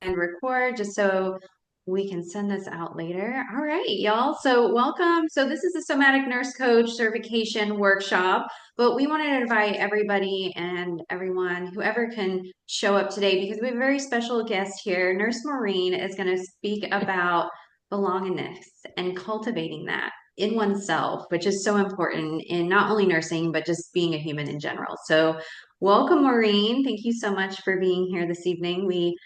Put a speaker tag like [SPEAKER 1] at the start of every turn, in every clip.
[SPEAKER 1] and record just so we can send this out later. All right, y'all. So, welcome. So, this is a somatic nurse coach certification workshop, but we wanted to invite everybody and everyone, whoever can show up today, because we have a very special guest here. Nurse Maureen is going to speak about belongingness and cultivating that in oneself, which is so important in not only nursing, but just being a human in general. So, welcome, Maureen. Thank you so much for being here this evening. We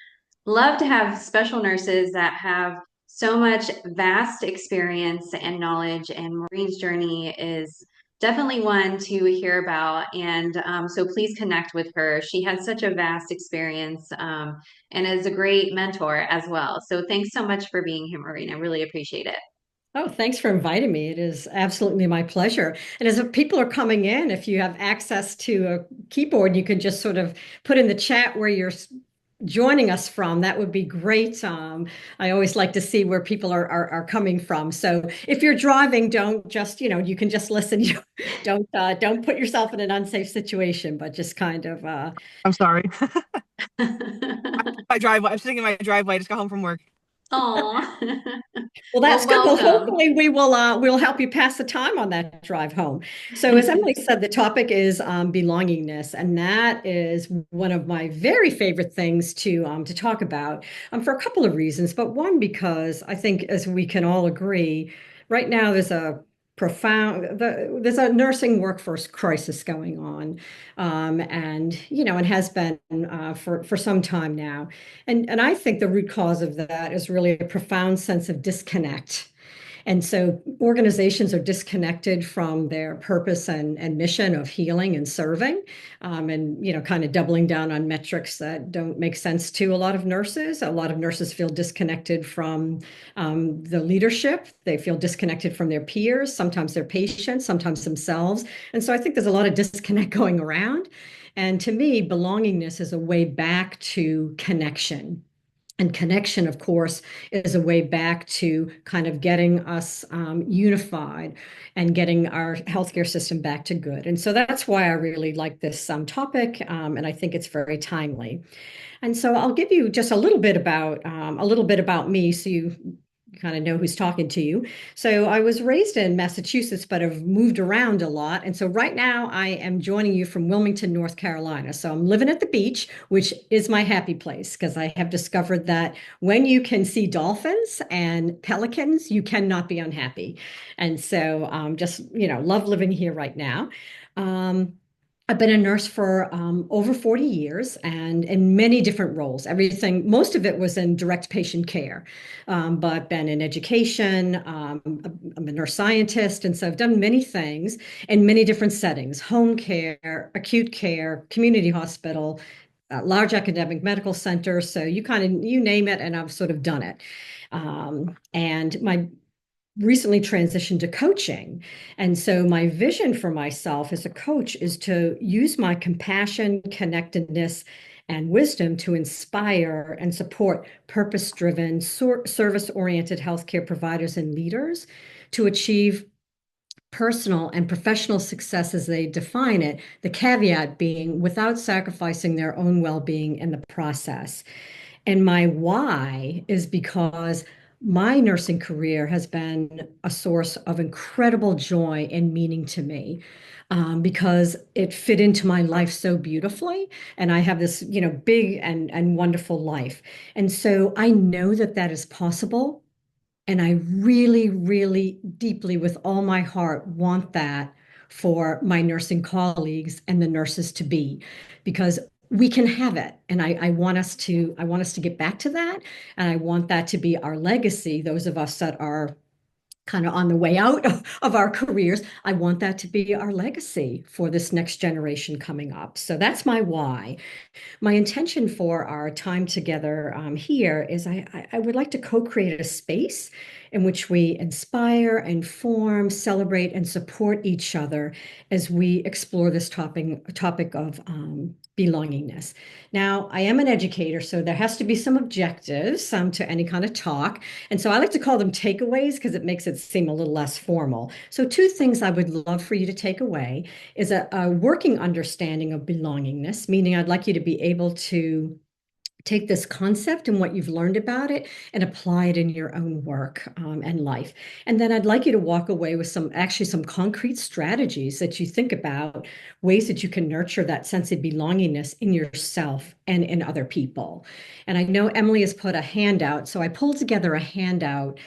[SPEAKER 1] love to have special nurses that have so much vast experience and knowledge, and Maureen's journey is definitely one to hear about. And so please connect with her. She has such a vast experience and is a great mentor as well. So thanks so much for being here, Maureen. I really appreciate it.
[SPEAKER 2] Oh, thanks for inviting me. It is absolutely my pleasure. And as people are coming in, if you have access to a keyboard, you can just sort of put in the chat where you're joining us from. That would be great. I always like to see where people are coming from. So if you're driving, don't just, you can just listen. You don't put yourself in an unsafe situation, but just kind of
[SPEAKER 3] I'm sorry. My driveway. I'm sitting in my driveway. I just got home from work.
[SPEAKER 1] Aw.
[SPEAKER 2] Well,
[SPEAKER 1] Well,
[SPEAKER 2] that's good. Well,
[SPEAKER 1] welcome.
[SPEAKER 2] hopefully we'll help you pass the time on that drive home. So, as Emily said, the topic is belongingness, and that is one of my very favorite things to talk about for a couple of reasons. But one, because I think, as we can all agree, right now there's a nursing workforce crisis going on, and and has been for some time now. And I think the root cause of that is really a profound sense of disconnect. And so organizations are disconnected from their purpose and mission of healing and serving, and kind of doubling down on metrics that don't make sense to a lot of nurses. A lot of nurses feel disconnected from the leadership. They feel disconnected from their peers, sometimes their patients, sometimes themselves. And so I think there's a lot of disconnect going around. And to me, belongingness is a way back to connection. And connection, of course, is a way back to kind of getting us unified and getting our healthcare system back to good. And so that's why I really like this topic, and I think it's very timely. And so I'll give you just a little bit about me, so you kind of know who's talking to you. So I was raised in Massachusetts, but have moved around a lot. And so right now I am joining you from Wilmington, North Carolina. So I'm living at the beach, which is my happy place because I have discovered that when you can see dolphins and pelicans, you cannot be unhappy. And so just, love living here right now. Um, I've been a nurse for over 40 years and in many different roles. Everything, most of it was in direct patient care, but I've been in education. I'm a nurse scientist, and so I've done many things in many different settings: home care, acute care, community hospital, large academic medical center. So you name it, and I've sort of done it. And my recently transitioned to coaching. And so my vision for myself as a coach is to use my compassion, connectedness, and wisdom to inspire and support purpose-driven, service-oriented healthcare providers and leaders to achieve personal and professional success as they define it, the caveat being without sacrificing their own well-being in the process. And my why is because my nursing career has been a source of incredible joy and meaning to me, because it fit into my life so beautifully. And I have this, big and wonderful life. And so I know that that is possible. And I really, really deeply, with all my heart, want that for my nursing colleagues and the nurses to be, because we can have it. And I want us to get back to that. And I want that to be our legacy. Those of us that are kind of on the way out of our careers, I want that to be our legacy for this next generation coming up. So that's my why. My intention for our time together here is I would like to co-create a space in which we inspire, inform, celebrate, and support each other as we explore this topic of belongingness. Now, I am an educator, so there has to be some objectives to any kind of talk. And so I like to call them takeaways because it makes it seem a little less formal. So two things I would love for you to take away is a working understanding of belongingness, meaning I'd like you to be able to take this concept and what you've learned about it and apply it in your own work and life. And then I'd like you to walk away with some concrete strategies that you think about, ways that you can nurture that sense of belongingness in yourself and in other people. And I know Emily has put a handout, so I pulled together a handout,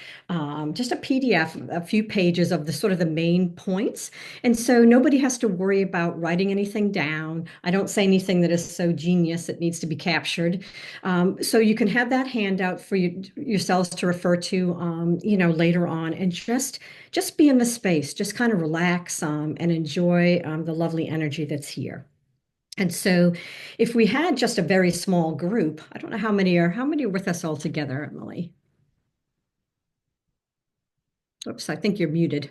[SPEAKER 2] just a PDF, a few pages of the sort of the main points. And so nobody has to worry about writing anything down. I don't say anything that is so genius that needs to be captured. So you can have that handout for yourselves to refer to, later on, and just be in the space, just kind of relax, and enjoy the lovely energy that's here. And so, if we had just a very small group, I don't know how many are with us all together, Emily. Oops, I think you're muted.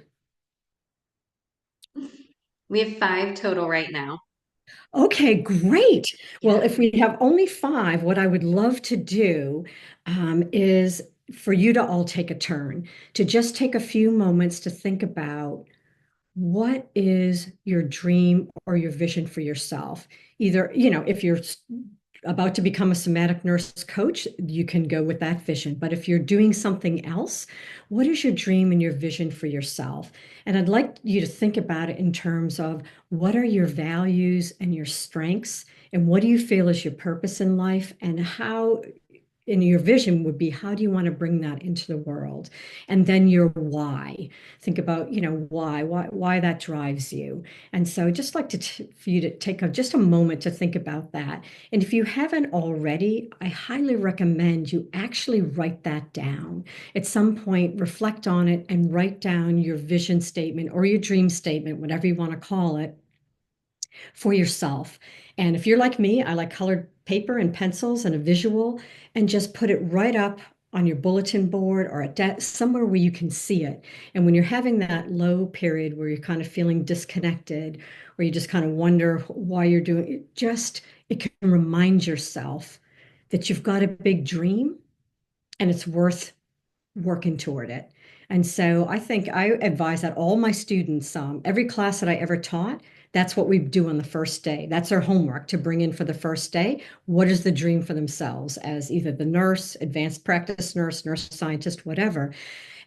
[SPEAKER 1] We have 5 total right now.
[SPEAKER 2] Okay, great. Well,
[SPEAKER 1] Yeah.
[SPEAKER 2] if we have only five, what I would love to do is for you to all take a turn, to just take a few moments to think about what is your dream or your vision for yourself. Either, if you're about to become a somatic nurse coach, you can go with that vision. But if you're doing something else, what is your dream and your vision for yourself? And I'd like you to think about it in terms of what are your values and your strengths, and what do you feel is your purpose in life, and how in your vision would be how do you want to bring that into the world, and then your why. Think about why that drives you. And so just like for you to take just a moment to think about that. And if you haven't already, I highly recommend you actually write that down at some point. Reflect on it and write down your vision statement or your dream statement, whatever you want to call it, for yourself. And if you're like me, I like colored paper and pencils and a visual, and just put it right up on your bulletin board or somewhere where you can see it. And when you're having that low period where you're kind of feeling disconnected, or you just kind of wonder why you're doing it, it can remind yourself that you've got a big dream and it's worth working toward it. And so I think I advise that all my students, every class that I ever taught, that's what we do on the first day. That's our homework to bring in for the first day. What is the dream for themselves as either the nurse, advanced practice nurse, nurse scientist, whatever.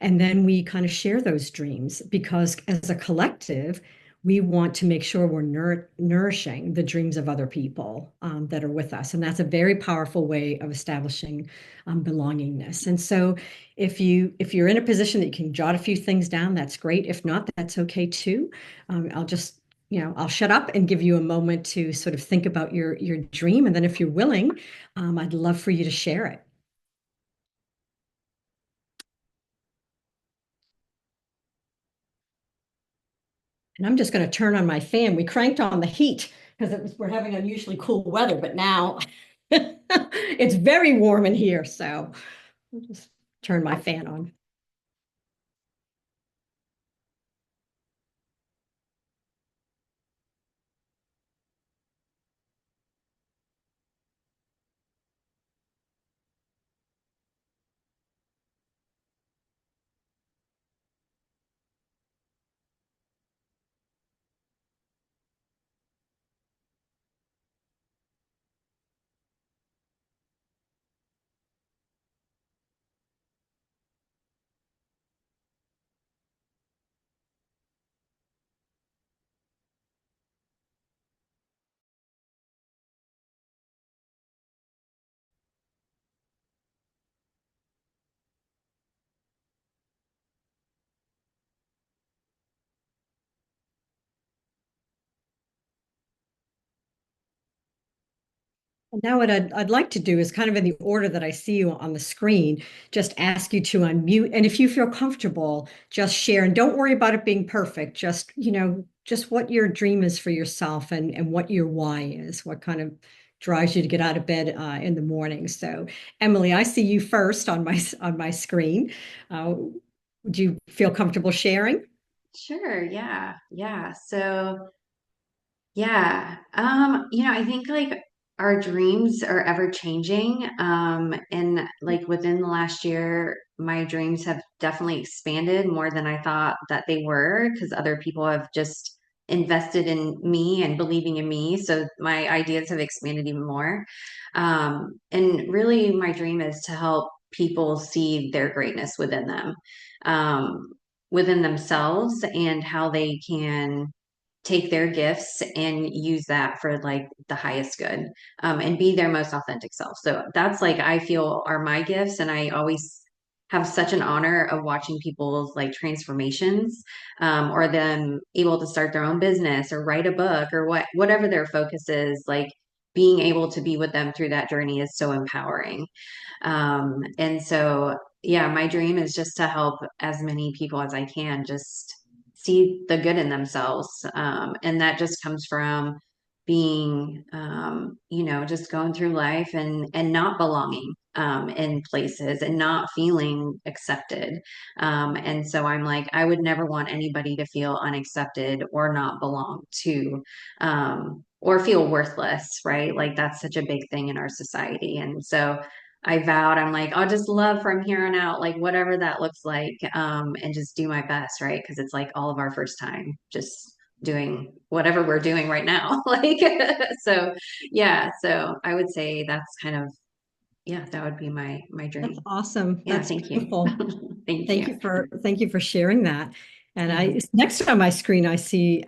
[SPEAKER 2] And then we kind of share those dreams because as a collective, we want to make sure we're nourishing the dreams of other people that are with us. And that's a very powerful way of establishing belongingness. And so if you're in a position that you can jot a few things down, that's great. If not, that's okay too. I'll shut up and give you a moment to sort of think about your dream. And then if you're willing, I'd love for you to share it. And I'm just going to turn on my fan. We cranked on the heat because we're having unusually cool weather, but now it's very warm in here. So I'll just turn my fan on. Now, what I'd like to do is kind of in the order that I see you on the screen, just ask you to unmute. And if you feel comfortable, just share. And don't worry about it being perfect. Just what your dream is for yourself and what your why is, what kind of drives you to get out of bed in the morning. So, Emily, I see you first on my screen. Would you feel comfortable sharing?
[SPEAKER 1] Sure. Yeah. Yeah. So, yeah. I think like our dreams are ever changing. And like within the last year, my dreams have definitely expanded more than I thought that they were because other people have just invested in me and believing in me. So my ideas have expanded even more. And really, my dream is to help people see their greatness within them, um, within themselves, and how they can take their gifts and use that for like the highest good, and be their most authentic self. So that's like I feel are my gifts, and I always have such an honor of watching people's like transformations, or them able to start their own business or write a book or whatever their focus is. Like being able to be with them through that journey is so empowering. And so, yeah, my dream is just to help as many people as I can just see the good in themselves. And that just comes from being, just going through life and not belonging, in places and not feeling accepted. And so I'm like, I would never want anybody to feel unaccepted or not belong to, or feel worthless, right? Like that's such a big thing in our society. And so I vowed, I'm like, I'll just love from here on out, like whatever that looks like, and just do my best, right? Because it's like all of our first time just doing whatever we're doing right now. Like, so yeah, so I would say that's kind of, yeah, that would be my
[SPEAKER 2] That's
[SPEAKER 1] dream.
[SPEAKER 2] awesome.
[SPEAKER 1] Yeah,
[SPEAKER 2] That's
[SPEAKER 1] thank you.
[SPEAKER 2] beautiful.
[SPEAKER 1] Thank you.
[SPEAKER 2] Thank you for sharing that. And
[SPEAKER 1] Mhm.
[SPEAKER 2] next on my screen I see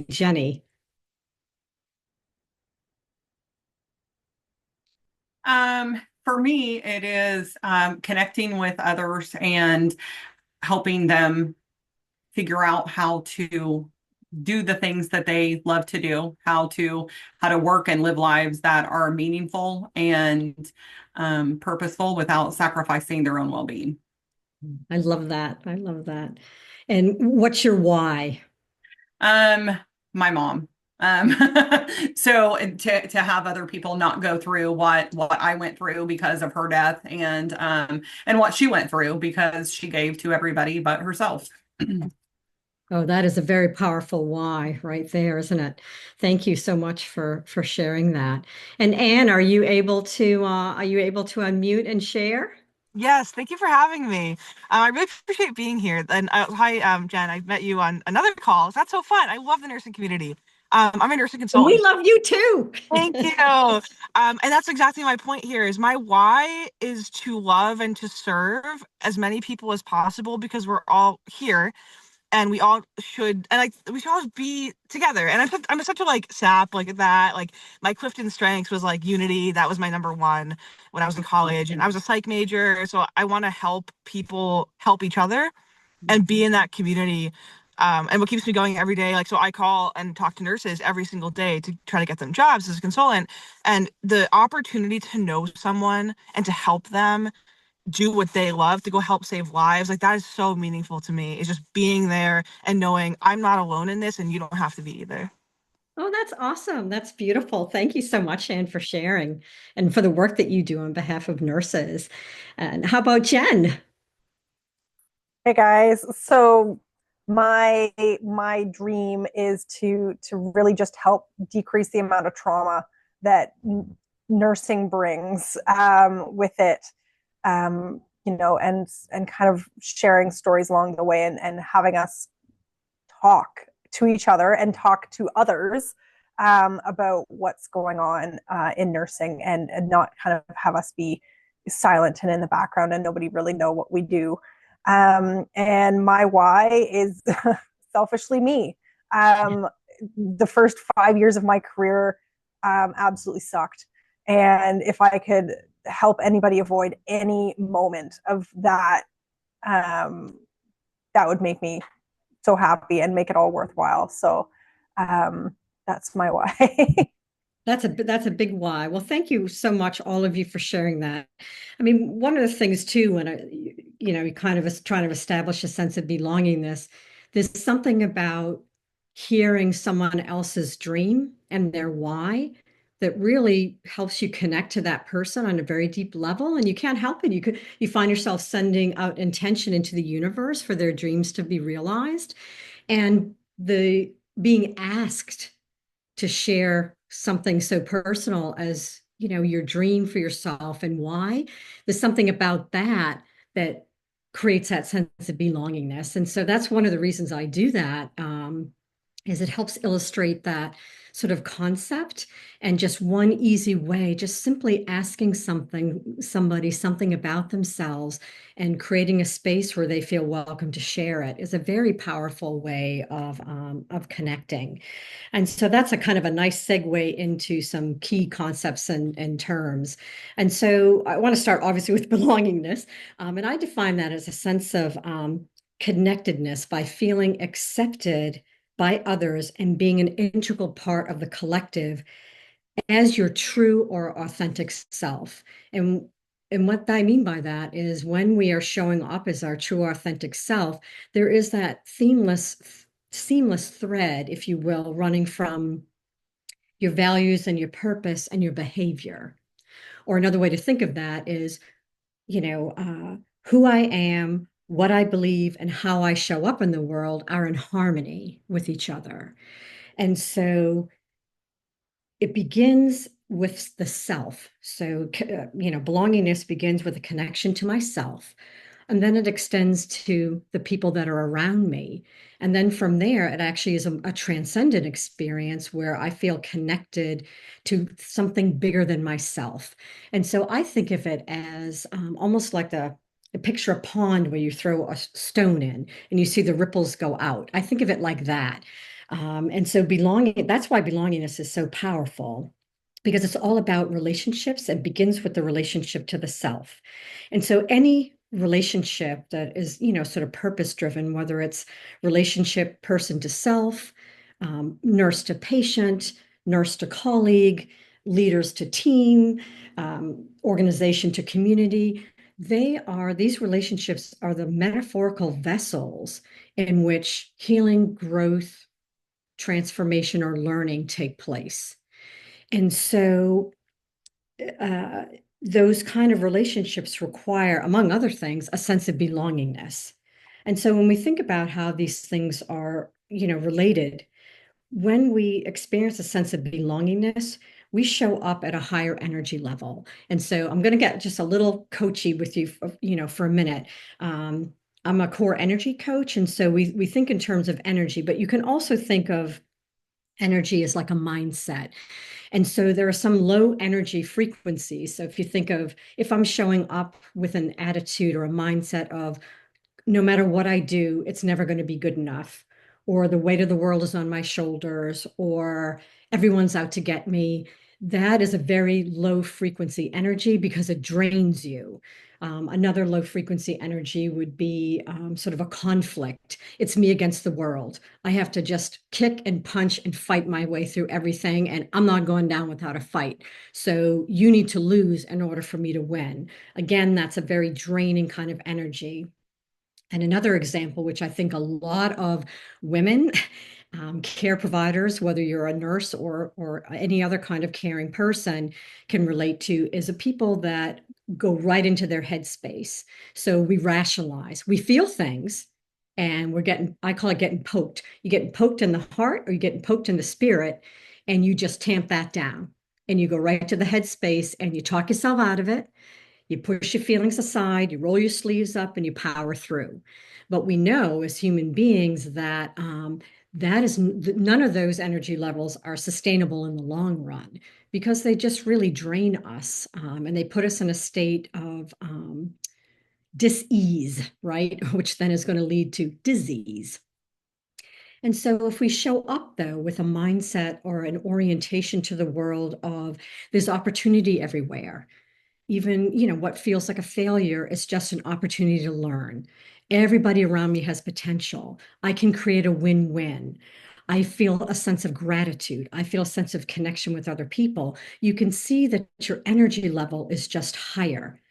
[SPEAKER 2] Jenny.
[SPEAKER 4] For me, it is connecting with others and helping them figure out how to do the things that they love to do, how to work and live lives that are meaningful and purposeful without sacrificing their own well-being.
[SPEAKER 2] I love that. I love that. And what's your why?
[SPEAKER 4] Um, my mom. Um, so to have other people not go through what I went through because of her death and what she went through because she gave to everybody but herself.
[SPEAKER 2] Oh, that is a very powerful why right there, isn't it? Thank you so much for sharing that. And Anne, are you able to unmute and share?
[SPEAKER 3] Yes, thank you for having me. I really appreciate being here. And hi, Jen. I met you on another call. That's so fun. I love the nursing community. I'm a nursing
[SPEAKER 2] And we
[SPEAKER 3] consultant.
[SPEAKER 2] love you too.
[SPEAKER 3] Thank you. And that's exactly my point here is my why is to love and to serve as many people as possible because we're all here and we all should and like we should all be together. And I'm such a like sap like that. Like my Clifton strengths was like unity. That was my number one when I was in college. And I was a psych major. So I want to help people help each other and be in that community. And what keeps me going every day, like, so I call and talk to nurses every single day to try to get them jobs as a consultant. And the opportunity to know someone and to help them do what they love, to go help save lives, like that is so meaningful to me. It's just being there and knowing I'm not alone in this and you don't have to be either.
[SPEAKER 2] Oh, that's awesome. That's beautiful. Thank you so much, Anne, for sharing and for the work that you do on behalf of nurses. And how about Jen?
[SPEAKER 5] Hey guys, so my dream is to really just help decrease the amount of trauma that nursing brings with it, and kind of sharing stories along the way and having us talk to each other and talk to others about what's going on in nursing and not kind of have us be silent and in the background and nobody really know what we do. And my why is selfishly me. The first 5 years of my career absolutely sucked. And if I could help anybody avoid any moment of that, um, that would make me so happy and make it all worthwhile. So that's my why.
[SPEAKER 2] That's a big why. Well, thank you so much, all of you, for sharing that. I mean, one of the things too, when you kind of trying to establish a sense of belongingness, there's something about hearing someone else's dream and their why that really helps you connect to that person on a very deep level. And you can't help it. You find yourself sending out intention into the universe for their dreams to be realized. And the being asked to share something so personal as, your dream for yourself and why, there's something about that creates that sense of belongingness. And so that's one of the reasons I do that. is it helps illustrate that sort of concept, and just one easy way, just simply asking somebody something about themselves and creating a space where they feel welcome to share it is a very powerful way of connecting. And so that's a kind of a nice segue into some key concepts and terms. And so I want to start obviously with belongingness. And I define that as a sense of connectedness by feeling accepted by others and being an integral part of the collective as your true or authentic self. And and what I mean by that is when we are showing up as our true authentic self, there is that seamless thread, if you will, running from your values and your purpose and your behavior. Or another way to think of that is, who I am, what I believe, and how I show up in the world are in harmony with each other. And so it begins with the self. So, belongingness begins with a connection to myself. And then it extends to the people that are around me. And then from there, it actually is a transcendent experience where I feel connected to something bigger than myself. And so I think of it as almost like picture a pond where you throw a stone in and you see the ripples go out. I think of it like that. And so that's why belongingness is so powerful, because it's all about relationships and begins with the relationship to the self. And so any relationship that is, sort of purpose driven, whether it's relationship person to self, nurse to patient, nurse to colleague, leaders to team, organization to community, these relationships are the metaphorical vessels in which healing, growth, transformation, or learning take place. And so uh, those kind of relationships require, among other things, a sense of belongingness. And so when we think about how these things are, related, when we experience a sense of belongingness, we show up at a higher energy level. And so I'm going to get just a little coachy with you, for a minute. I'm a core energy coach, and so we think in terms of energy, but you can also think of energy as like a mindset. And so there are some low energy frequencies. So if I'm showing up with an attitude or a mindset of no matter what I do, it's never going to be good enough, or the weight of the world is on my shoulders, or everyone's out to get me. That is a very low frequency energy because it drains you. Another low frequency energy would be sort of a conflict. It's me against the world. I have to just kick and punch and fight my way through everything, and I'm not going down without a fight. So you need to lose in order for me to win. Again, that's a very draining kind of energy. And another example, which I think a lot of women, care providers, whether you're a nurse or any other kind of caring person, can relate to, is a people that go right into their headspace. So we rationalize, we feel things, and I call it getting poked. You're getting poked in the heart or you're getting poked in the spirit, and you just tamp that down. And you go right to the headspace and you talk yourself out of it. You push your feelings aside, you roll your sleeves up, and you power through. But we know as human beings that none of those energy levels are sustainable in the long run, because they just really drain us, and they put us in a state of dis-ease, right? Which then is going to lead to disease. And so if we show up though with a mindset or an orientation to the world of there's opportunity everywhere, even, what feels like a failure is just an opportunity to learn. Everybody around me has potential. I can create a win-win. I feel a sense of gratitude. I feel a sense of connection with other people. You can see that your energy level is just higher.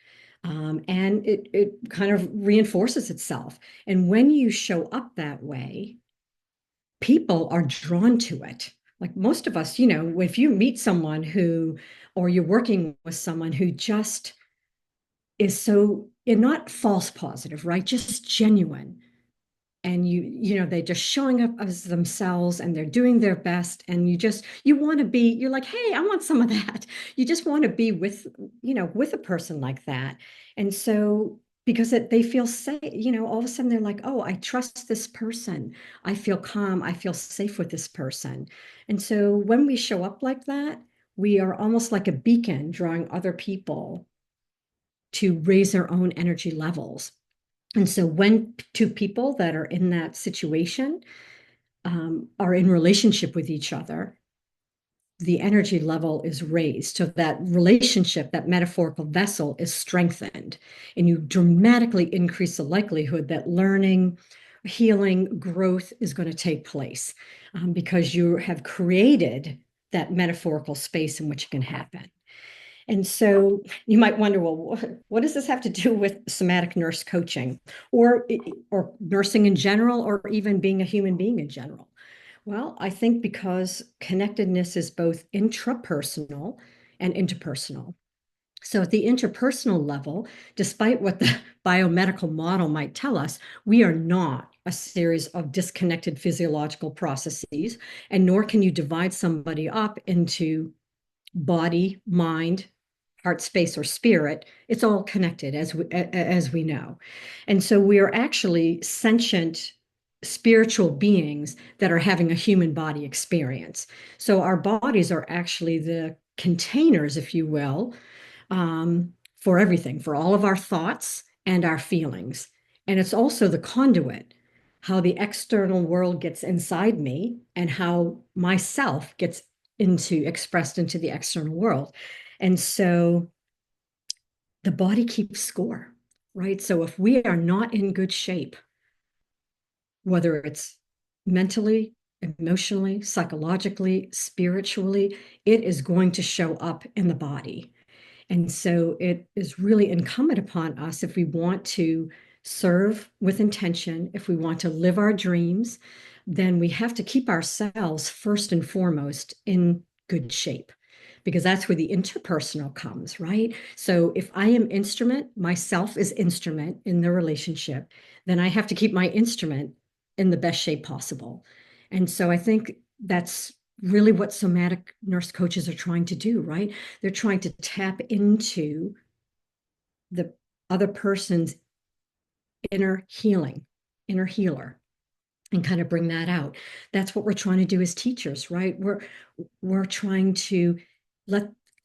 [SPEAKER 2] And it kind of reinforces itself. And when you show up that way, people are drawn to it. Like most of us, if you meet someone or you're working with someone who just is so, and not false positive, right? Just genuine. And they're just showing up as themselves and they're doing their best. And you want to be, you're like, hey, I want some of that. You just want to be with a person like that. And so because they feel safe, all of a sudden they're like, oh, I trust this person. I feel calm. I feel safe with this person. And so when we show up like that, we are almost like a beacon drawing other people to raise their own energy levels. And so when two people that are in that situation are in relationship with each other, the energy level is raised. So that relationship, that metaphorical vessel is strengthened. And you dramatically increase the likelihood that learning, healing, growth is going to take place because you have created that metaphorical space in which it can happen. And so you might wonder, well, what does this have to do with somatic nurse coaching or nursing in general, or even being a human being in general? Well, I think because connectedness is both intrapersonal and interpersonal. So at the interpersonal level, despite what the biomedical model might tell us, we are not a series of disconnected physiological processes, and nor can you divide somebody up into body, mind, heart space, or spirit. It's all connected, as we know. And so we are actually sentient spiritual beings that are having a human body experience. So our bodies are actually the containers, if you will, for everything, for all of our thoughts and our feelings. And it's also the conduit, how the external world gets inside me and how myself gets expressed into the external world. And so the body keeps score, right? So if we are not in good shape, whether it's mentally, emotionally, psychologically, spiritually, it is going to show up in the body. And so it is really incumbent upon us, if we want to serve with intention, if we want to live our dreams, then we have to keep ourselves first and foremost in good shape, because that's where the interpersonal comes, right? So if I am instrument, myself is instrument in the relationship, then I have to keep my instrument in the best shape possible. And so I think that's really what somatic nurse coaches are trying to do, right? They're trying to tap into the other person's inner healing, inner healer, and kind of bring that out. That's what we're trying to do as teachers, right? We're trying to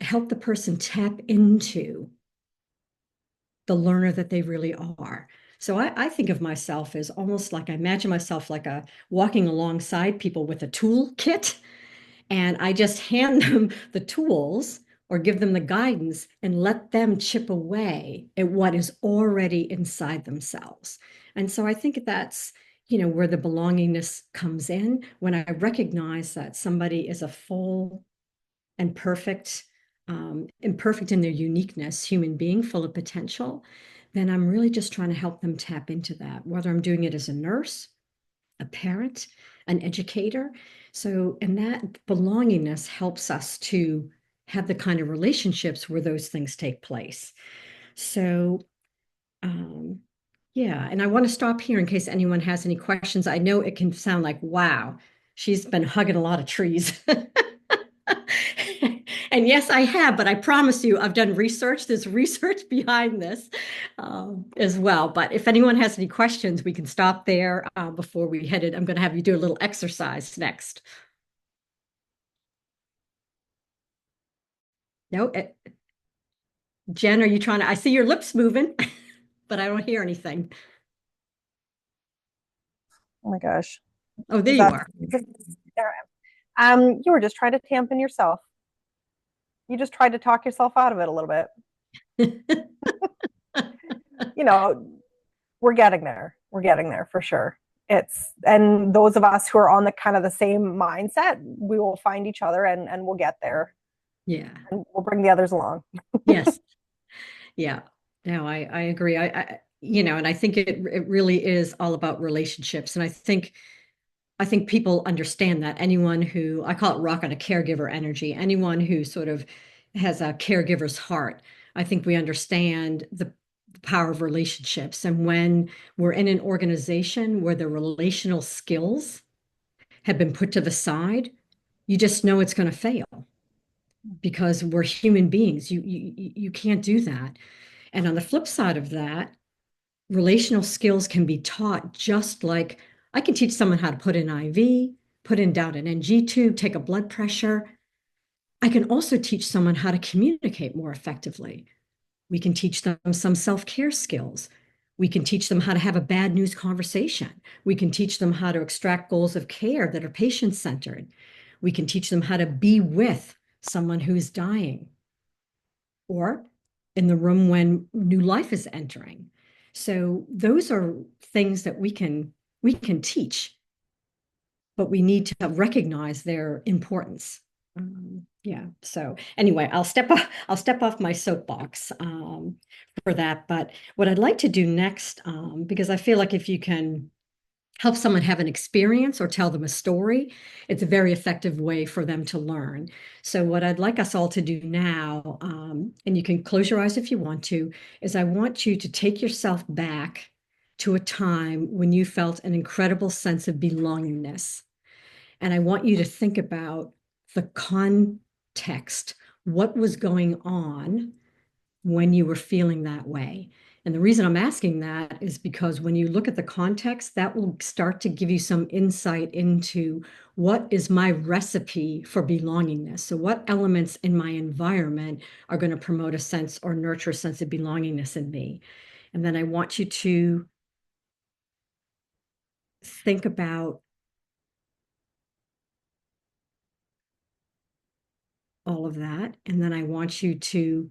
[SPEAKER 2] help the person tap into the learner that they really are. So I think of myself as almost like, I imagine myself like walking alongside people with a tool kit, and I just hand them the tools or give them the guidance and let them chip away at what is already inside themselves. And so I think that's, where the belongingness comes in, when I recognize that somebody is a full and perfect, imperfect in their uniqueness, human being full of potential, then I'm really just trying to help them tap into that, whether I'm doing it as a nurse, a parent, an educator. So, and that belongingness helps us to have the kind of relationships where those things take place. So, um, yeah, and I want to stop here in case anyone has any questions. I know it can sound like, wow, she's been hugging a lot of trees. And yes, I have, but I promise you, I've done research. There's research behind this as well. But if anyone has any questions, we can stop there before we head it. I'm going to have you do a little exercise next. No, Jenn, are you trying to? I see your lips moving, but I don't hear anything.
[SPEAKER 5] Oh my gosh.
[SPEAKER 2] Oh, there you are.
[SPEAKER 5] There I am. You were just trying to tampen yourself. You just tried to talk yourself out of it a little bit. You know, we're getting there. We're getting there for sure. And those of us who are on the kind of the same mindset, we will find each other and we'll get there.
[SPEAKER 2] Yeah.
[SPEAKER 5] And we'll bring the others along.
[SPEAKER 2] Yes. Yeah. No, I agree. And I think it really is all about relationships. And I think people understand that. Anyone who, I call it rock on a caregiver energy, anyone who sort of has a caregiver's heart, I think we understand the power of relationships. And when we're in an organization where the relational skills have been put to the side, you just know it's going to fail because we're human beings. You can't do that. And on the flip side of that, relational skills can be taught just like I can teach someone how to put in IV, put in down an NG tube, take a blood pressure. I can also teach someone how to communicate more effectively. We can teach them some self-care skills. We can teach them how to have a bad news conversation. We can teach them how to extract goals of care that are patient-centered. We can teach them how to be with someone who's dying or in the room when new life is entering. So those are things that we can teach, but we need to recognize their importance. Yeah. So anyway, I'll step off my soapbox for that. But what I'd like to do next, because I feel like if you can help someone have an experience or tell them a story, it's a very effective way for them to learn. So what I'd like us all to do now, and you can close your eyes if you want to, is I want you to take yourself back to a time when you felt an incredible sense of belongingness. And I want you to think about the context, what was going on when you were feeling that way. And the reason I'm asking that is because when you look at the context, that will start to give you some insight into what is my recipe for belongingness. So, what elements in my environment are going to promote a sense or nurture a sense of belongingness in me? And then I want you to think about all of that. And then I want you to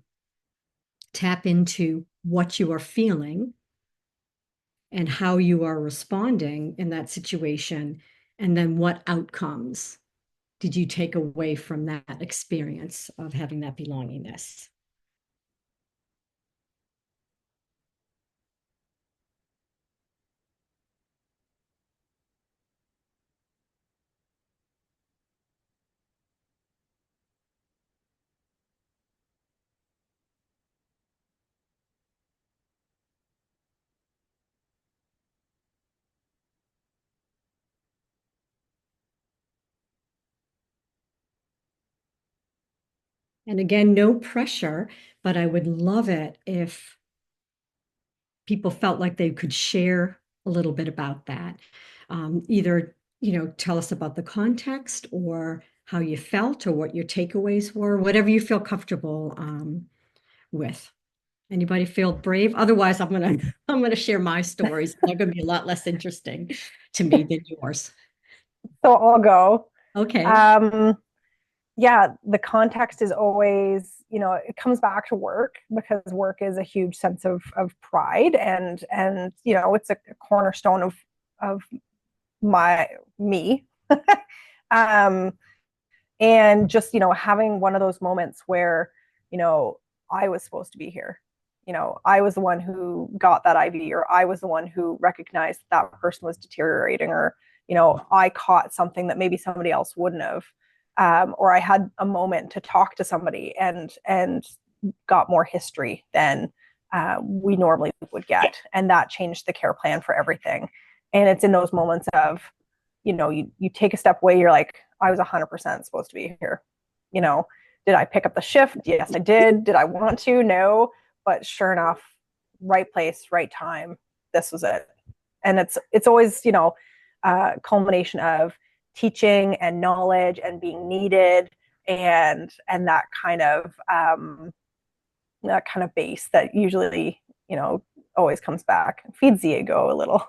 [SPEAKER 2] tap into what you are feeling and how you are responding in that situation, and then what outcomes did you take away from that experience of having that belongingness? And again, no pressure, but I would love it if people felt like they could share a little bit about that. Either, tell us about the context or how you felt or what your takeaways were, whatever you feel comfortable with. Anybody feel brave? Otherwise, I'm gonna share my stories. They're gonna be a lot less interesting to me than yours.
[SPEAKER 5] So I'll go.
[SPEAKER 2] Okay.
[SPEAKER 5] Um, yeah, the context is always, it comes back to work because work is a huge sense of pride and it's a cornerstone of my me. um, and just having one of those moments where you know I was supposed to be here. I was the one who got that IV, or I was the one who recognized that person was deteriorating, or I caught something that maybe somebody else wouldn't have, or I had a moment to talk to somebody and got more history than we normally would get, and that changed the care plan for everything. And it's in those moments of you take a step away, you're like, I was 100% supposed to be here. you know did I pick up the shift? Yes, I did I want to? No. But sure enough, right place, right time, this was it. And it's always a culmination of teaching and knowledge and being needed, and that kind of base that usually always comes back, feeds the ego a little.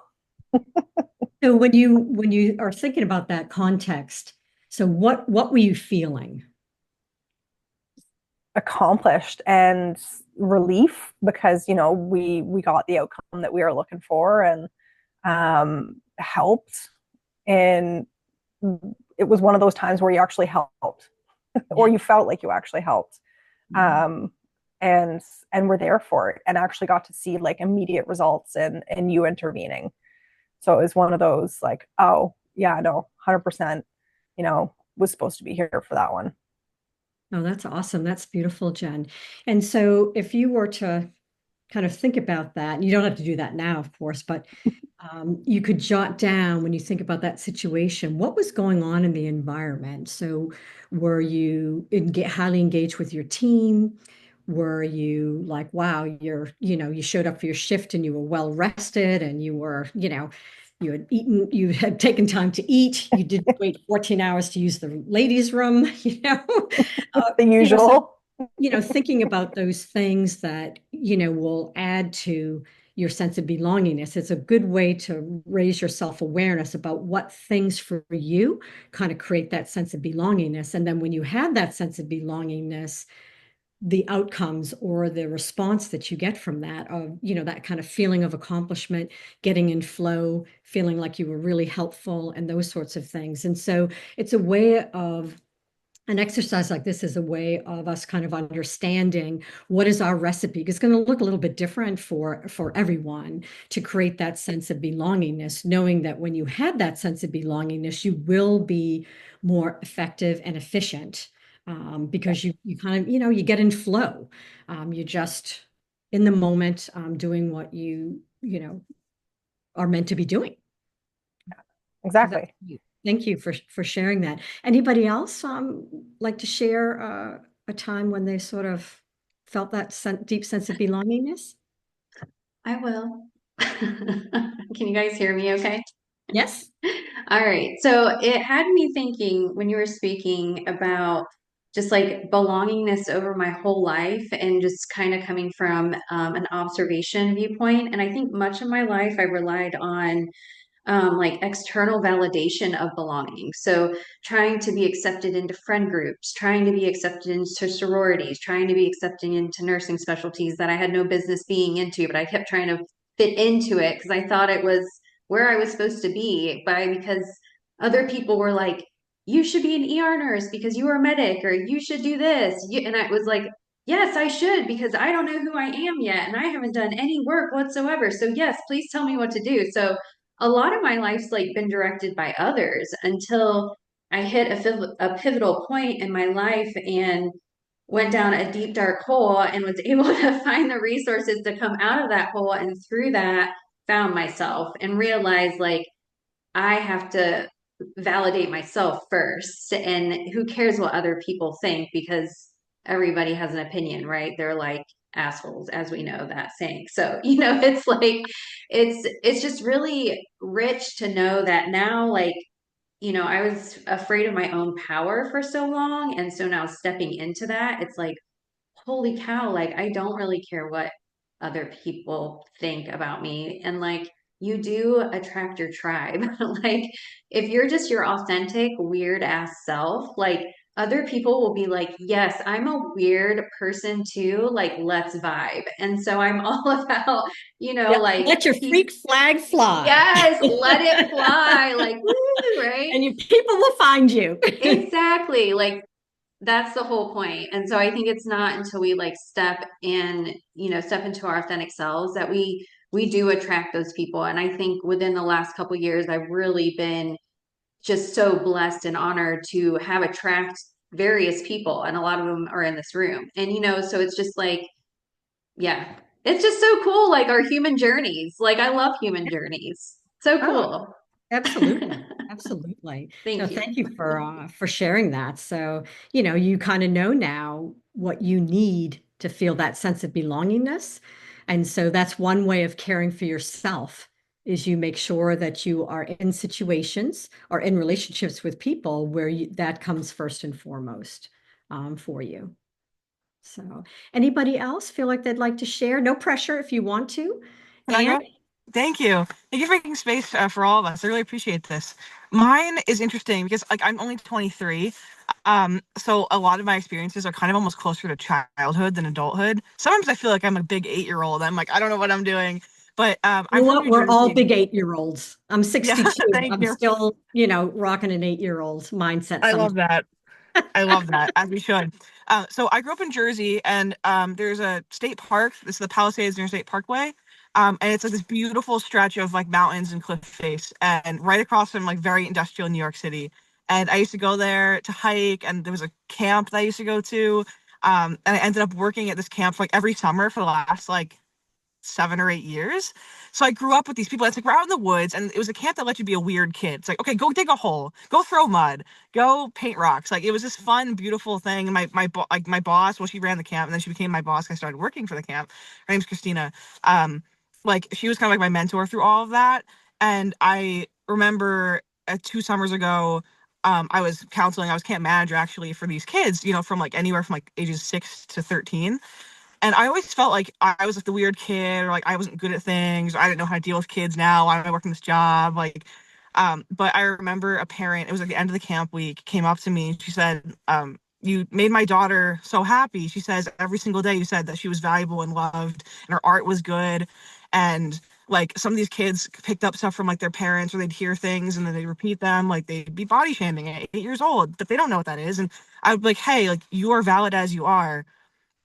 [SPEAKER 2] So when you are thinking about that context, so what were you feeling?
[SPEAKER 5] Accomplished and relief, because we got the outcome that we were looking for, and helped. And it was one of those times where you actually helped, or you felt like you actually helped. um, and we're there for it, and actually got to see like immediate results and you intervening. So it was one of those like, oh yeah, no, 100%, was supposed to be here for that one.
[SPEAKER 2] Oh, that's awesome. That's beautiful, Jen. And so if you were to kind of think about that, and you don't have to do that now, of course, but you could jot down when you think about that situation, what was going on in the environment? So were you highly engaged with your team? Were you like, wow, you showed up for your shift and you were well rested and you were, you had eaten, you had taken time to eat, you didn't wait 14 hours to use the ladies' room,
[SPEAKER 5] The
[SPEAKER 2] So,
[SPEAKER 5] usual.
[SPEAKER 2] thinking about those things that, will add to your sense of belongingness. It's a good way to raise your self-awareness about what things for you kind of create that sense of belongingness. And then when you have that sense of belongingness, the outcomes or the response that you get from that of, that kind of feeling of accomplishment, getting in flow, feeling like you were really helpful and those sorts of things. And so it's a way of an exercise like this is a way of us kind of understanding what is our recipe. It's going to look a little bit different for everyone to create that sense of belongingness, knowing that when you have that sense of belongingness, you will be more effective and efficient because you kind of, you get in flow. You just in the moment doing what are meant to be doing. So
[SPEAKER 5] Exactly.
[SPEAKER 2] thank you for sharing that. Anybody else like to share a time when they sort of felt that deep sense of belongingness?
[SPEAKER 1] I will. Can you guys hear me okay?
[SPEAKER 2] Yes.
[SPEAKER 1] All right. So it had me thinking when you were speaking about just like belongingness over my whole life and just kind of coming from an observation viewpoint. And I think much of my life I relied on like external validation of belonging. So trying to be accepted into friend groups, trying to be accepted into sororities, trying to be accepted into nursing specialties that I had no business being into, but I kept trying to fit into it because I thought it was where I was supposed to be because other people were like, you should be an ER nurse because you are a medic, or you should do this. And I was like, yes, I should, because I don't know who I am yet and I haven't done any work whatsoever. So yes, please tell me what to do. So a lot of my life's like been directed by others until I hit a pivotal point in my life and went down a deep dark hole and was able to find the resources to come out of that hole, and through that found myself and realized like I have to validate myself first, and who cares what other people think, because everybody has an opinion, right? They're like assholes, as we know that saying. So, it's like it's just really rich to know that now, like, I was afraid of my own power for so long, and so now stepping into that, it's like, holy cow, like I don't really care what other people think about me. And like, you do attract your tribe. Like, if you're just your authentic, weird ass self, like other people will be like, yes, I'm a weird person too. Like, let's vibe. And so I'm all about,
[SPEAKER 2] Yeah.
[SPEAKER 1] like,
[SPEAKER 2] Let your freak flag fly.
[SPEAKER 1] yes, let it fly. Like, woo, right?
[SPEAKER 2] And people will find you.
[SPEAKER 1] Exactly. Like, that's the whole point. And so I think it's not until we like step into our authentic selves that we do attract those people. And I think within the last couple of years, I've really been just so blessed and honored to have attract various people, and a lot of them are in this room. And so it's just like, yeah, it's just so cool, like our human journeys. Like, I love human journeys. So
[SPEAKER 2] Oh,
[SPEAKER 1] cool.
[SPEAKER 2] absolutely. Absolutely. No,
[SPEAKER 1] Thank you.
[SPEAKER 2] thank you for sharing that. So, you kind of know now what you need to feel that sense of belongingness. And so that's one way of caring for yourself is you make sure that you are in situations or in relationships with people where that comes first and foremost for you. So, anybody else feel like they'd like to share? No pressure if you want to.
[SPEAKER 3] Can I
[SPEAKER 2] And
[SPEAKER 3] go? Thank you. Thank you for making space for all of us. I really appreciate this. Mine is interesting because like I'm only 23. So a lot of my experiences are kind of almost closer to childhood than adulthood. Sometimes I feel like I'm a big 8-year-old. I'm like, I don't know what I'm doing. But
[SPEAKER 2] you
[SPEAKER 3] I'm
[SPEAKER 2] know
[SPEAKER 3] from
[SPEAKER 2] what?
[SPEAKER 3] New
[SPEAKER 2] We're all
[SPEAKER 3] Jersey.
[SPEAKER 2] big 8-year-olds. I'm
[SPEAKER 3] Yeah,
[SPEAKER 2] 62.
[SPEAKER 3] thank
[SPEAKER 2] I'm
[SPEAKER 3] you.
[SPEAKER 2] still, rocking an 8-year-old mindset
[SPEAKER 3] I love
[SPEAKER 2] sometimes.
[SPEAKER 3] that. I love that, as we should. So I grew up in Jersey, and there's a state park. This is the Palisades Interstate Parkway. And it's like this beautiful stretch of like mountains and cliff face, and right across from like very industrial New York City. And I used to go there to hike, and there was a camp that I used to go to. And I ended up working at this camp like every summer for the last like 7 or 8 years. So I grew up with these people. It's like we're out in the woods, and it was a camp that let you be a weird kid. It's like, okay, go dig a hole, go throw mud, go paint rocks. Like it was this fun, beautiful thing. And my boss, well, she ran the camp, and then she became my boss. I started working for the camp. Her name's Christina. Like she was kind of like my mentor through all of that. And I remember 2 summers ago, I was counseling. I was camp manager actually for these kids, from like anywhere from like ages 6 to 13. And I always felt like I was like the weird kid, or like I wasn't good at things, or I didn't know how to deal with kids now. Why am I working this job? But I remember a parent, it was like the end of the camp week, came up to me. She said, you made my daughter so happy. She says every single day you said that she was valuable and loved and her art was good. And like some of these kids picked up stuff from like their parents, or they'd hear things and then they'd repeat them. Like they'd be body shaming at 8 years old, but they don't know what that is. And I would be like, hey, like you are valid as you are.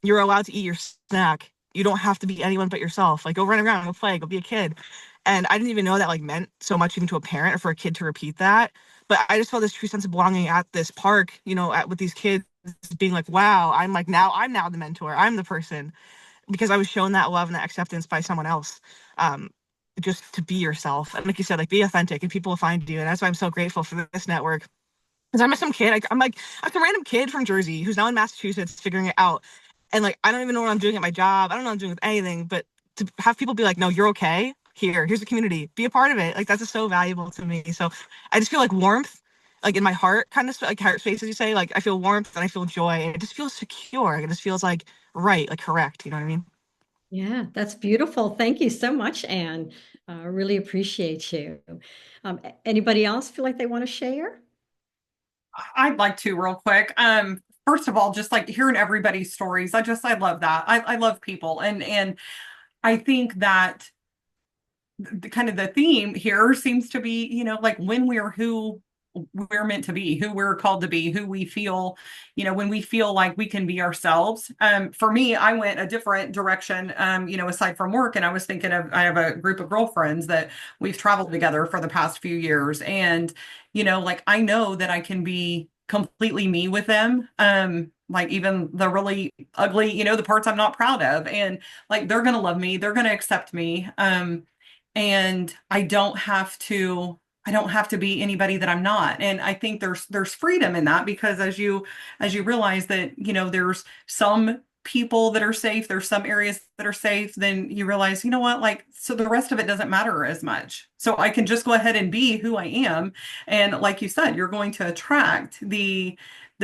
[SPEAKER 3] You're allowed to eat your snack. You don't have to be anyone but yourself. Like go run around, go play, go be a kid. And I didn't even know that like meant so much even to a parent or for a kid to repeat that. But I just felt this true sense of belonging at this park, with these kids being like, wow, I'm now the mentor. I'm the person, because I was shown that love and that acceptance by someone else. Just to be yourself. And like you said, like be authentic and people will find you. And that's why I'm so grateful for this network. Because I'm some kid. I'm some random kid from Jersey who's now in Massachusetts figuring it out. And like, I don't even know what I'm doing at my job. I don't know what I'm doing with anything. But to have people be like, no, you're okay. Here's a community. Be a part of it. Like, that's just so valuable to me. So I just feel like warmth, like in my heart, kind of like heart space, as you say. Like, I feel warmth and I feel joy. And it just feels secure. It just feels like right, like correct. You know what I mean?
[SPEAKER 2] Yeah, that's beautiful. Thank you so much, Anne. Really appreciate you. Anybody else feel like they want to share?
[SPEAKER 4] I'd like to real quick. First of all, just like hearing everybody's stories, I love that. I love people, and I think that the kind of the theme here seems to be, like when we're who we're meant to be, who we're called to be, who we feel, when we feel like we can be ourselves. For me, I went a different direction, aside from work. And I was thinking I have a group of girlfriends that we've traveled together for the past few years. And, like I know that I can be completely me with them. Like even the really ugly, the parts I'm not proud of. And like they're gonna love me, they're gonna accept me. And I don't have to be anybody that I'm not. And I think there's freedom in that, because as you realize that, there's some people that are safe, there's some areas that are safe, then you realize, you know what, like, so the rest of it doesn't matter as much. So I can just go ahead and be who I am. And like you said, you're going to attract the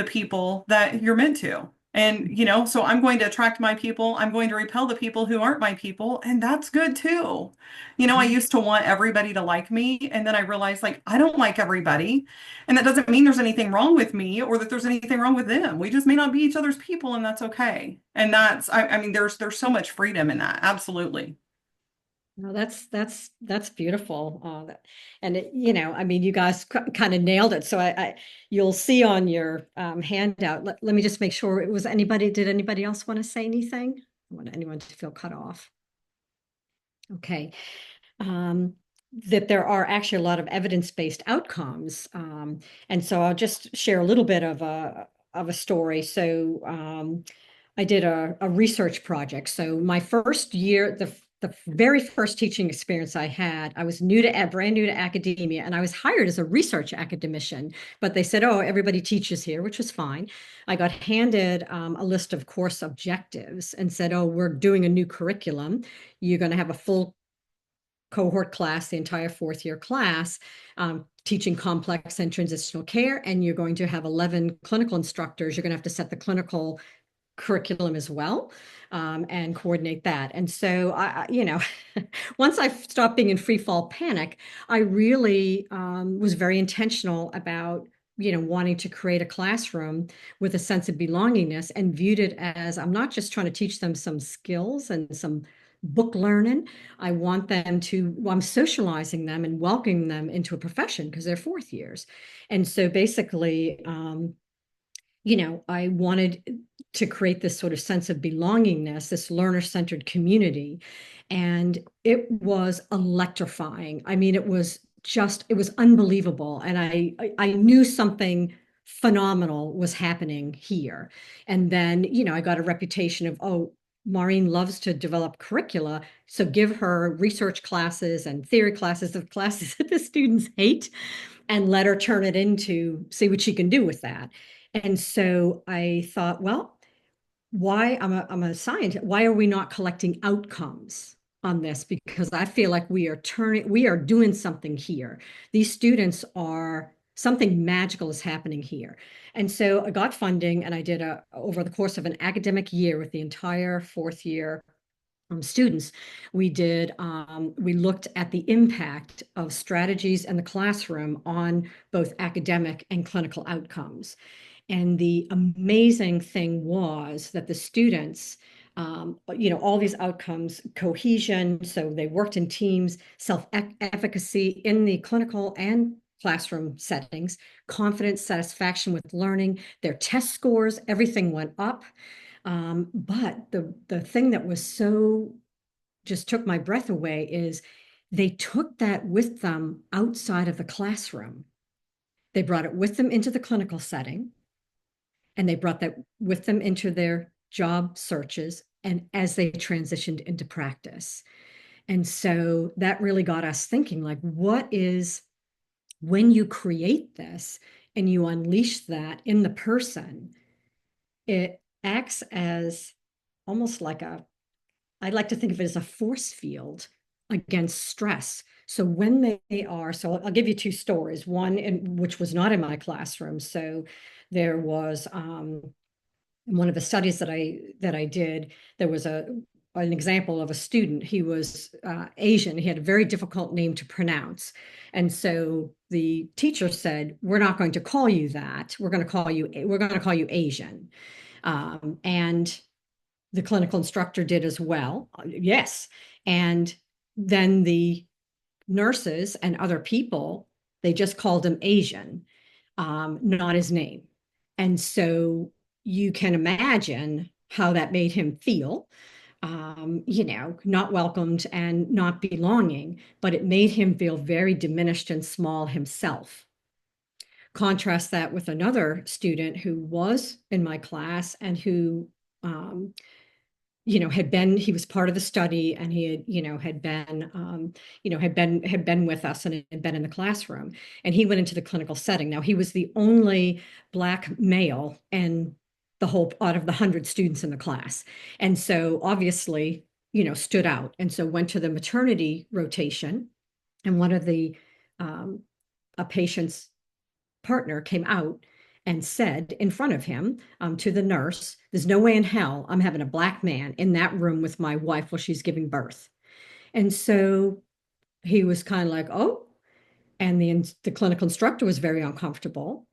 [SPEAKER 4] people that you're meant to. And, so I'm going to attract my people. I'm going to repel the people who aren't my people. And that's good too. I used to want everybody to like me. And then I realized, like, I don't like everybody. And that doesn't mean there's anything wrong with me or that there's anything wrong with them. We just may not be each other's people, and that's okay. And I mean, there's so much freedom in that. Absolutely.
[SPEAKER 2] No, that's beautiful. And I mean, you guys kind of nailed it. So you'll see on your handout. Let me just make sure it was anybody. Did anybody else want to say anything? I don't want anyone to feel cut off. Okay. That there are actually a lot of evidence-based outcomes. And so I'll just share a little bit of a story. So I did a research project. So my first year, the very first teaching experience I had, I was brand new to academia, and I was hired as a research academician. But they said, "Oh, everybody teaches here," which was fine. I got handed a list of course objectives and said, "Oh, we're doing a new curriculum. You're going to have a full cohort class, the entire fourth year class, teaching complex and transitional care, and you're going to have 11 clinical instructors. You're going to have to set the clinical curriculum as well, and coordinate that." And so once I stopped being in free fall panic, I really was very intentional about wanting to create a classroom with a sense of belongingness, and viewed it as I'm not just trying to teach them some skills and some book learning. I'm socializing them and welcoming them into a profession because they're fourth years. And so basically, I wanted to create this sort of sense of belongingness, this learner-centered community. And it was electrifying. I mean, it was unbelievable. And I knew something phenomenal was happening here. And then, I got a reputation of, oh, Maureen loves to develop curricula, so give her research classes and theory classes of classes that the students hate and let her turn it into see what she can do with that. And so I thought, well, why I'm a scientist. Why are we not collecting outcomes on this? Because I feel like we are doing something here. These students are something magical is happening here. And so I got funding and I did over the course of an academic year with the entire fourth year students, we looked at the impact of strategies in the classroom on both academic and clinical outcomes. And the amazing thing was that the students, all these outcomes, cohesion, so they worked in teams, self-efficacy in the clinical and classroom settings, confidence, satisfaction with learning, their test scores, everything went up. But the thing that was so just took my breath away is they took that with them outside of the classroom. They brought it with them into the clinical setting, and they brought that with them into their job searches and as they transitioned into practice. And so that really got us thinking, like, what is when you create this and you unleash that in the person, it acts as almost like I'd like to think of it as a force field against stress. So when they are, so I'll give you two stories. One, which was not in my classroom. So there was in one of the studies that I did, there was an example of a student. He was Asian. He had a very difficult name to pronounce. And so the teacher said, "We're not going to call you that. We're going to call you Asian." And the clinical instructor did as well. Yes. And then the nurses and other people, they just called him Asian, not his name. And so you can imagine how that made him feel, not welcomed and not belonging, but it made him feel very diminished and small himself. Contrast that with another student who was in my class and who he was part of the study and he had been with us and had been in the classroom, and he went into the clinical setting. Now he was the only Black male and the whole out of the 100 students in the class. And so obviously, stood out. And so went to the maternity rotation, and one of a patient's partner came out and said in front of him to the nurse, "There's no way in hell I'm having a Black man in that room with my wife while she's giving birth." And so he was kind of like, "Oh," and the clinical instructor was very uncomfortable.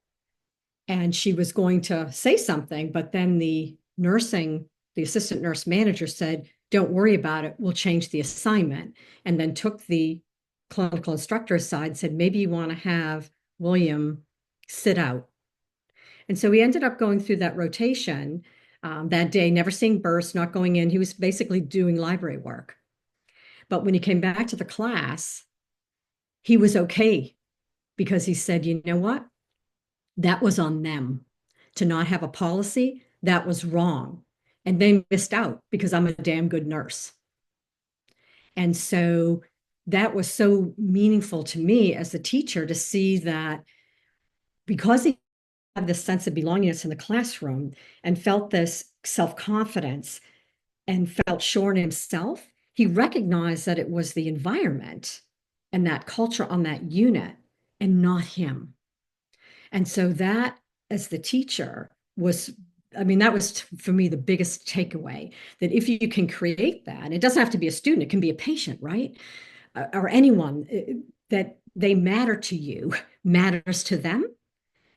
[SPEAKER 2] And she was going to say something, but then the assistant nurse manager said, "Don't worry about it. We'll change the assignment." And then took the clinical instructor aside and said, "Maybe you want to have William sit out." And so we ended up going through that rotation that day, never seeing bursts, not going in. He was basically doing library work. But when he came back to the class, he was okay because he said, "You know what? That was on them to not have a policy. That was wrong. And they missed out because I'm a damn good nurse." And so that was so meaningful to me as a teacher to see that because he had this sense of belongingness in the classroom and felt this self-confidence and felt sure in himself, he recognized that it was the environment and that culture on that unit and not him. And so that, as the teacher, that was for me the biggest takeaway, that if you can create that, it doesn't have to be a student, it can be a patient, right? Or anyone, that they matter to you, matters to them.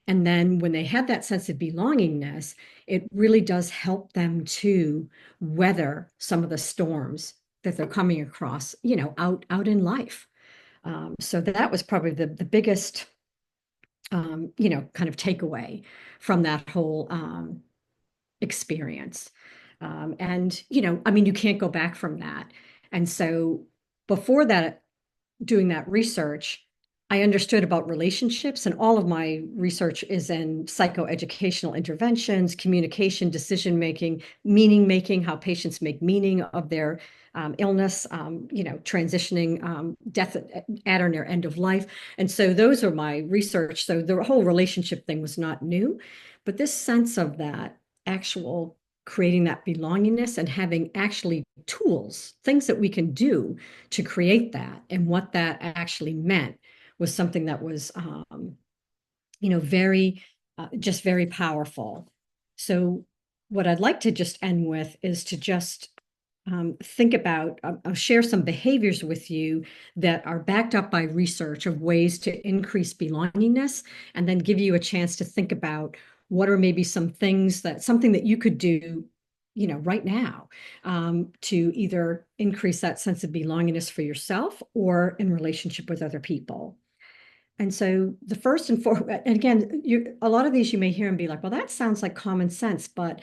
[SPEAKER 2] And then when they have that sense of belongingness, it really does help them to weather some of the storms that they're coming across, out in life. So that was probably the biggest, kind of takeaway from that whole experience. And, you can't go back from that. And so before that, doing that research, I understood about relationships, and all of my research is in psychoeducational interventions, communication, decision making, meaning making, how patients make meaning of their illness, transitioning, death at or near end of life. And so those are my research. So the whole relationship thing was not new, but this sense of that actual creating that belongingness and having actually tools, things that we can do to create that and what that actually meant was something that was, very, just very powerful. So what I'd like to just end with is to just think about, I'll share some behaviors with you that are backed up by research of ways to increase belongingness, and then give you a chance to think about what are maybe something that you could do, right now, to either increase that sense of belongingness for yourself or in relationship with other people. And so the first and foremost, and again, a lot of these you may hear and be like, well, that sounds like common sense, but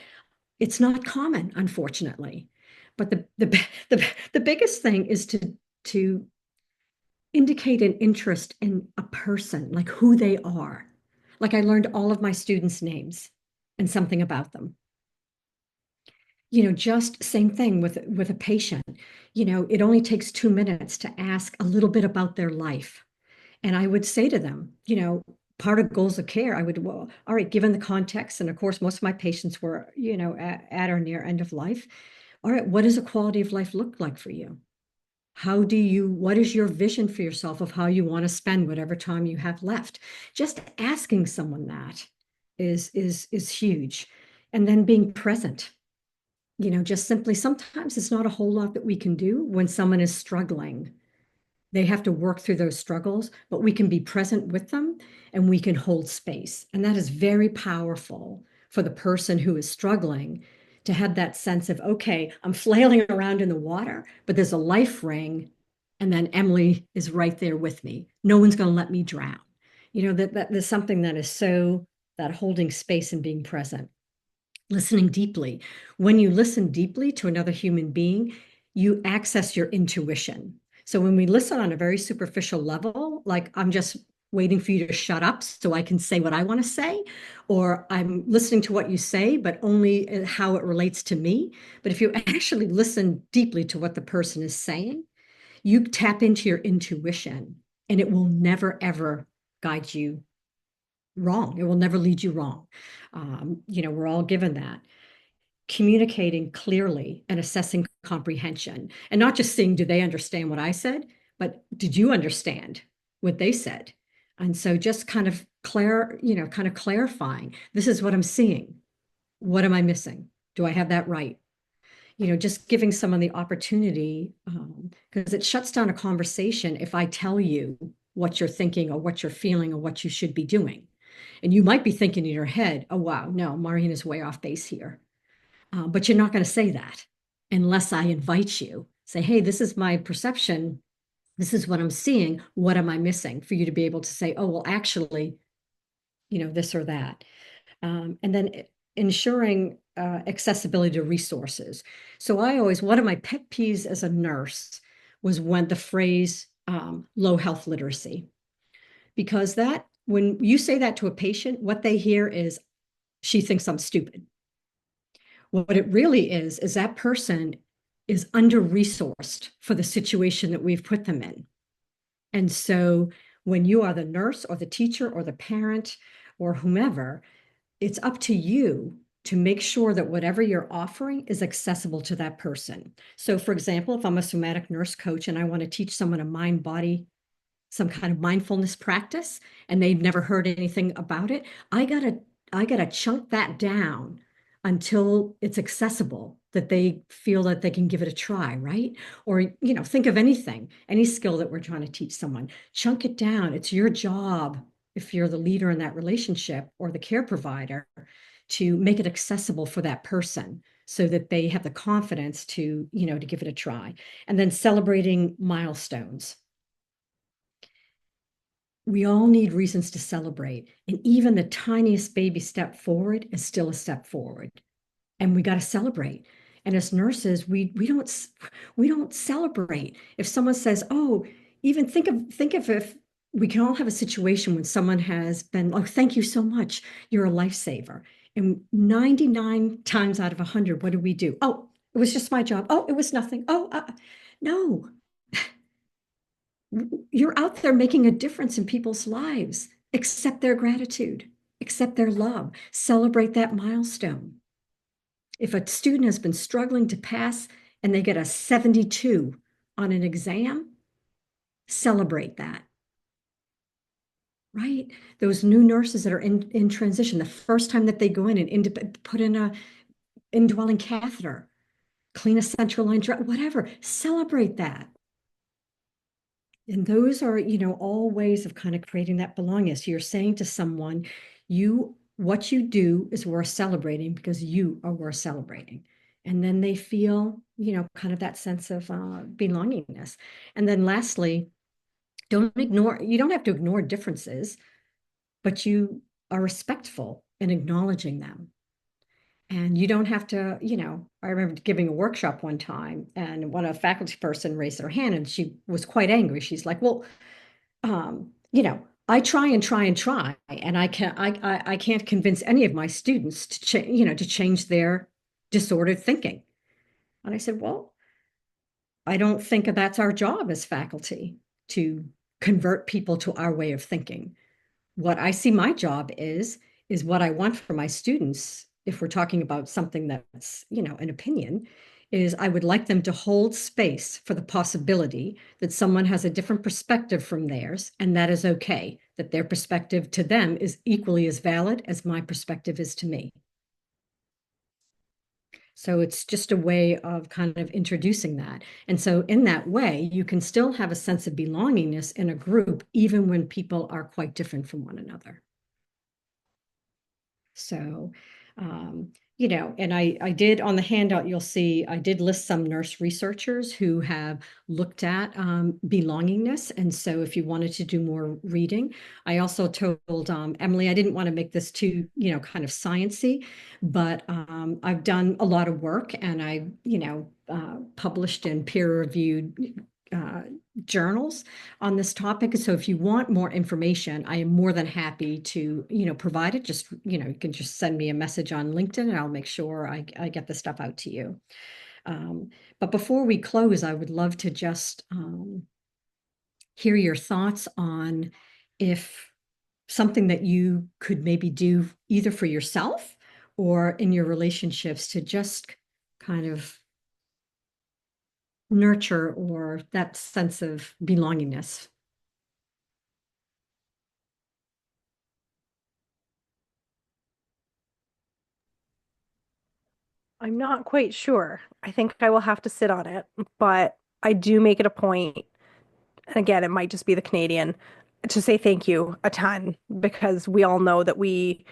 [SPEAKER 2] it's not common, unfortunately. But the biggest thing is to indicate an interest in a person, like who they are. Like I learned all of my students' names and something about them. Just same thing with a patient. It only takes 2 minutes to ask a little bit about their life. And I would say to them, part of goals of care, I would, well, all right, given the context, and of course, most of my patients were, at or near end of life. All right, what does a quality of life look like for you? What is your vision for yourself of how you want to spend whatever time you have left? Just asking someone that is huge. And then being present, just simply, sometimes it's not a whole lot that we can do when someone is struggling. They have to work through those struggles, but we can be present with them and we can hold space. And that is very powerful for the person who is struggling to have that sense of, okay, I'm flailing around in the water, but there's a life ring. And then Emily is right there with me. No one's going to let me drown. That there's something that is so, that holding space and being present. Listening deeply. When you listen deeply to another human being, you access your intuition. So when we listen on a very superficial level, like I'm just waiting for you to shut up so I can say what I want to say, or I'm listening to what you say, but only how it relates to me. But if you actually listen deeply to what the person is saying, you tap into your intuition and it will never, ever guide you wrong. It will never lead you wrong. We're all given that. Communicating clearly and assessing comprehension, and not just saying, do they understand what I said, but did you understand what they said? And so just kind of clarifying, this is what I'm seeing. What am I missing? Do I have that right? Just giving someone the opportunity, because it shuts down a conversation if I tell you what you're thinking or what you're feeling or what you should be doing. And you might be thinking in your head, oh, wow, no, Maureen is way off base here. But you're not going to say that unless I invite you. Say, hey, this is my perception. This is what I'm seeing. What am I missing? For you to be able to say, oh, well, actually, this or that. And then ensuring accessibility to resources. So one of my pet peeves as a nurse was when the phrase low health literacy, because when you say that to a patient, what they hear is, she thinks I'm stupid. What it really is that person is under-resourced for the situation that we've put them in. And so when you are the nurse or the teacher or the parent or whomever, it's up to you to make sure that whatever you're offering is accessible to that person. So for example, if I'm a somatic nurse coach and I want to teach someone a mind-body, some kind of mindfulness practice, and they've never heard anything about it, I gotta chunk that down until it's accessible, that they feel that they can give it a try, right? Or, think of any skill that we're trying to teach someone, chunk it down. It's your job, if you're the leader in that relationship or the care provider, to make it accessible for that person so that they have the confidence to give it a try. And then celebrating milestones. We all need reasons to celebrate. And even the tiniest baby step forward is still a step forward. And we got to celebrate. And as nurses, we don't celebrate. If someone says, "Oh," even think of if we can all have a situation when someone has been, oh, thank you so much. You're a lifesaver. And 99 times out of 100, what do? Oh, it was just my job. Oh, it was nothing. Oh, no. You're out there making a difference in people's lives. Accept their gratitude, accept their love, celebrate that milestone. If a student has been struggling to pass and they get a 72 on an exam, celebrate that. Right? Those new nurses that are in transition, the first time that they go in and put in a indwelling catheter, clean a central line, whatever, celebrate that. And those are, all ways of kind of creating that belongingness. You're saying to someone, what you do is worth celebrating because you are worth celebrating. And then they feel, kind of that sense of belongingness. And then lastly, you don't have to ignore differences, but you are respectful in acknowledging them. And you don't have to, I remember giving a workshop one time and when a faculty person raised their hand and she was quite angry. She's like, well, I try and try and try, and I can't convince any of my students to change their disordered thinking. And I said, well, I don't think that's our job as faculty to convert people to our way of thinking. What I see my job is what I want for my students, if we're talking about something that's, an opinion, is I would like them to hold space for the possibility that someone has a different perspective from theirs, and that is okay, that their perspective to them is equally as valid as my perspective is to me. So it's just a way of kind of introducing that. And so in that way, you can still have a sense of belongingness in a group, even when people are quite different from one another. So, and I did on the handout, you'll see I did list some nurse researchers who have looked at belongingness. And so if you wanted to do more reading, I also told Emily, I didn't want to make this too, kind of sciencey, but I've done a lot of work and I, published in peer-reviewed journals on this topic. So if you want more information, I am more than happy to, provide it. Just, you can just send me a message on LinkedIn and I'll make sure I get the stuff out to you. But before we close, I would love to just hear your thoughts on if something that you could maybe do either for yourself or in your relationships to just kind of nurture or that sense of belongingness.
[SPEAKER 5] I'm not quite sure. I think I will have to sit on it, but I do make it a point, and again, it might just be the Canadian, to say thank you a ton because we all know that we